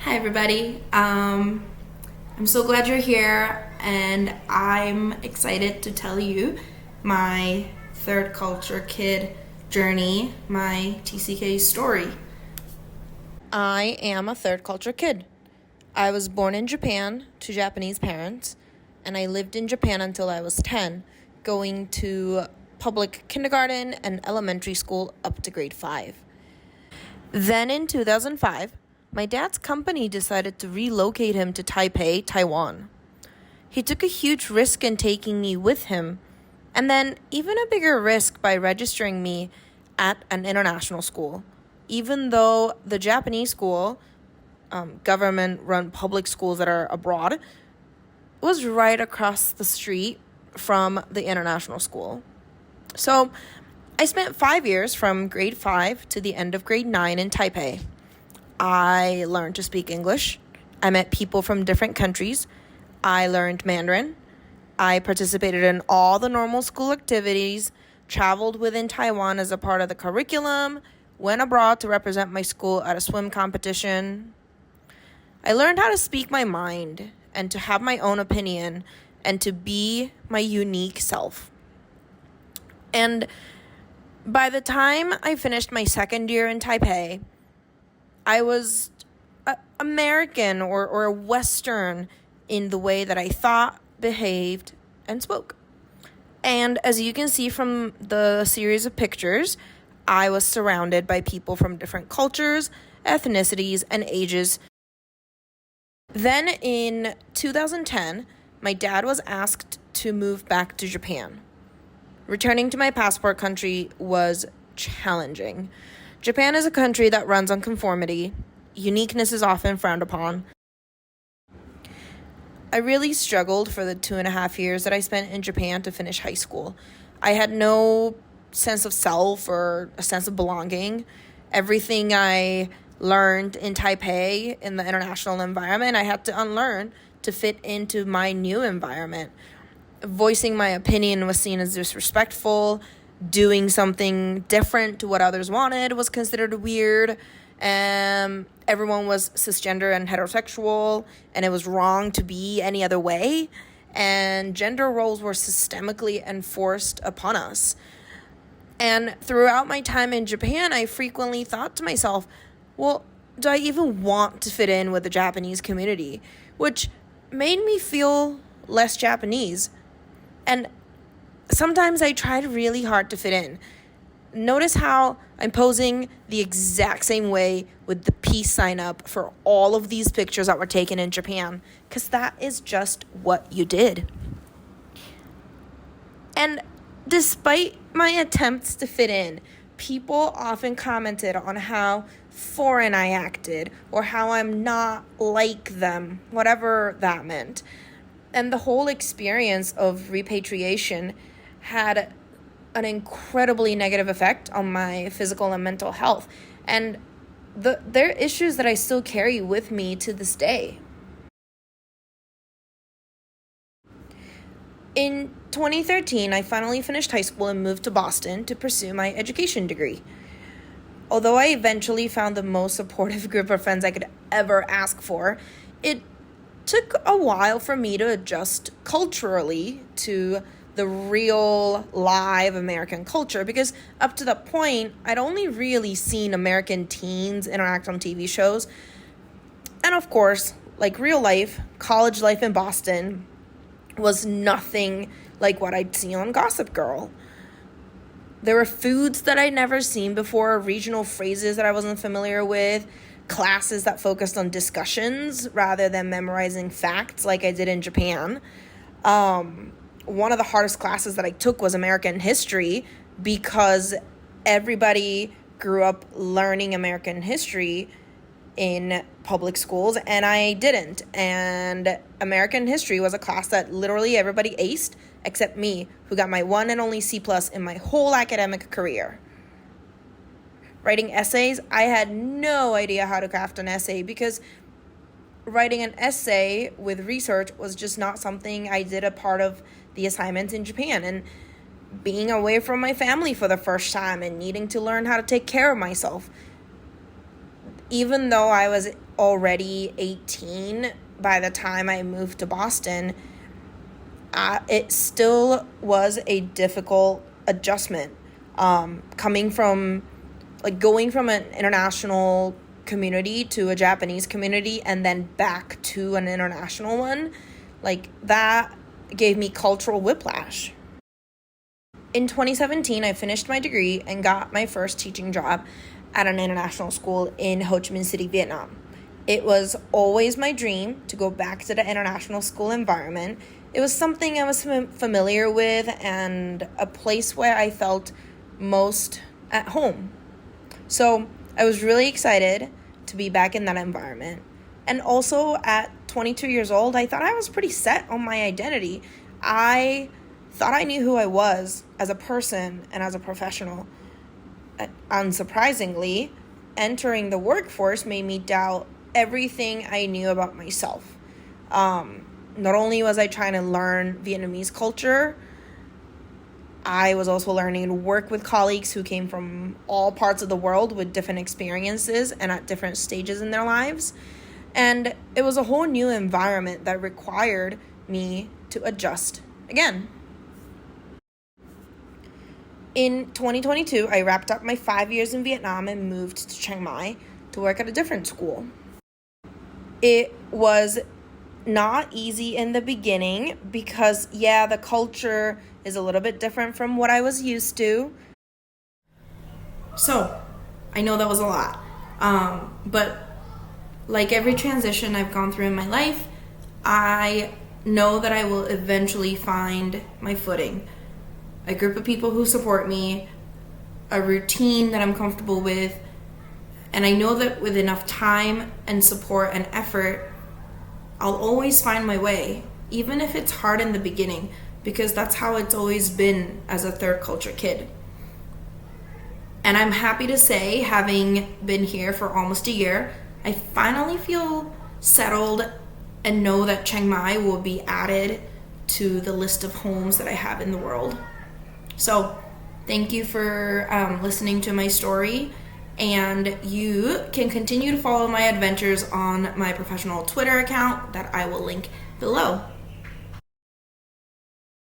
Hi, everybody. I'm so glad you're here, and I'm excited to tell you my third culture kid journey, my TCK story. I am a third culture kid. I was born in Japan to Japanese parents, and I lived in Japan until I was 10, going to public kindergarten and elementary school up to grade 5. Then in 2005, my dad's company decided to relocate him to Taipei, Taiwan. He took a huge risk in taking me with him, and then even a bigger risk by registering me at an international school, even though the Japanese school, government-run public schools that are abroad, was right across the street from the international school. So I spent 5 years from grade 5 to the end of grade 9 in Taipei. I learned to speak English. I met people from different countries. I learned Mandarin. I participated in all the normal school activities, traveled within Taiwan as a part of the curriculum, went abroad to represent my school at a swim competition. I learned how to speak my mind and to have my own opinion and to be my unique self. And by the time I finished my second year in Taipei, I was American or Western in the way that I thought, behaved, and spoke. And as you can see from the series of pictures, I was surrounded by people from different cultures, ethnicities, and ages. Then in 2010, my dad was asked to move back to Japan. Returning to my passport country was challenging. Japan is a country that runs on conformity. Uniqueness is often frowned upon. I really struggled for the 2.5 years that I spent in Japan to finish high school. I had no sense of self or a sense of belonging. Everything I learned in Taipei in the international environment, I had to unlearn to fit into my new environment. Voicing my opinion was seen as disrespectful. Doing something different to what others wanted was considered weird. Everyone was cisgender and heterosexual, and it was wrong to be any other way. And gender roles were systemically enforced upon us. And throughout my time in Japan, I frequently thought to myself, well, do I even want to fit in with the Japanese community? Which made me feel less Japanese. And sometimes I tried really hard to fit in. Notice how I'm posing the exact same way with the peace sign up for all of these pictures that were taken in Japan, because that is just what you did. And despite my attempts to fit in, people often commented on how foreign I acted or how I'm not like them, whatever that meant. And the whole experience of repatriation had an incredibly negative effect on my physical and mental health. And there are issues that I still carry with me to this day. In 2013, I finally finished high school and moved to Boston to pursue my education degree. Although I eventually found the most supportive group of friends I could ever ask for, it took a while for me to adjust culturally to the real live American culture, because up to that point, I'd only really seen American teens interact on TV shows. And of course, like real life, college life in Boston was nothing like what I'd seen on Gossip Girl. There were foods that I'd never seen before, regional phrases that I wasn't familiar with, classes that focused on discussions rather than memorizing facts like I did in Japan. One of the hardest classes that I took was American history, because everybody grew up learning American history in public schools and I didn't. And American history was a class that literally everybody aced except me, who got my one and only C+ in my whole academic career. Writing essays, I had no idea how to craft an essay, because writing an essay with research was just not something I did a part of the assignment in Japan. And being away from my family for the first time and needing to learn how to take care of myself, even though I was already 18 by the time I moved to Boston, it still was a difficult adjustment. Coming from, going from an international community to a Japanese community and then back to an international one, that gave me cultural whiplash. In 2017, I finished my degree and got my first teaching job at an international school in Ho Chi Minh City, Vietnam. It was always my dream to go back to the international school environment. It was something I was familiar with and a place where I felt most at home. So I was really excited to be back in that environment. And also at 22 years old, I thought I was pretty set on my identity. I thought I knew who I was as a person and as a professional. Unsurprisingly, entering the workforce made me doubt everything I knew about myself. Not only was I trying to learn Vietnamese culture, I was also learning to work with colleagues who came from all parts of the world with different experiences and at different stages in their lives. And it was a whole new environment that required me to adjust again. In 2022, I wrapped up my 5 years in Vietnam and moved to Chiang Mai to work at a different school. It was not easy in the beginning because, the culture is a little bit different from what I was used to. So, I know that was a lot. But like every transition I've gone through in my life, I know that I will eventually find my footing. A group of people who support me, a routine that I'm comfortable with, and I know that with enough time and support and effort, I'll always find my way, even if it's hard in the beginning, because that's how it's always been as a third culture kid. And I'm happy to say, having been here for almost a year, I finally feel settled and know that Chiang Mai will be added to the list of homes that I have in the world. So thank you for listening to my story, and you can continue to follow my adventures on my professional Twitter account that I will link below.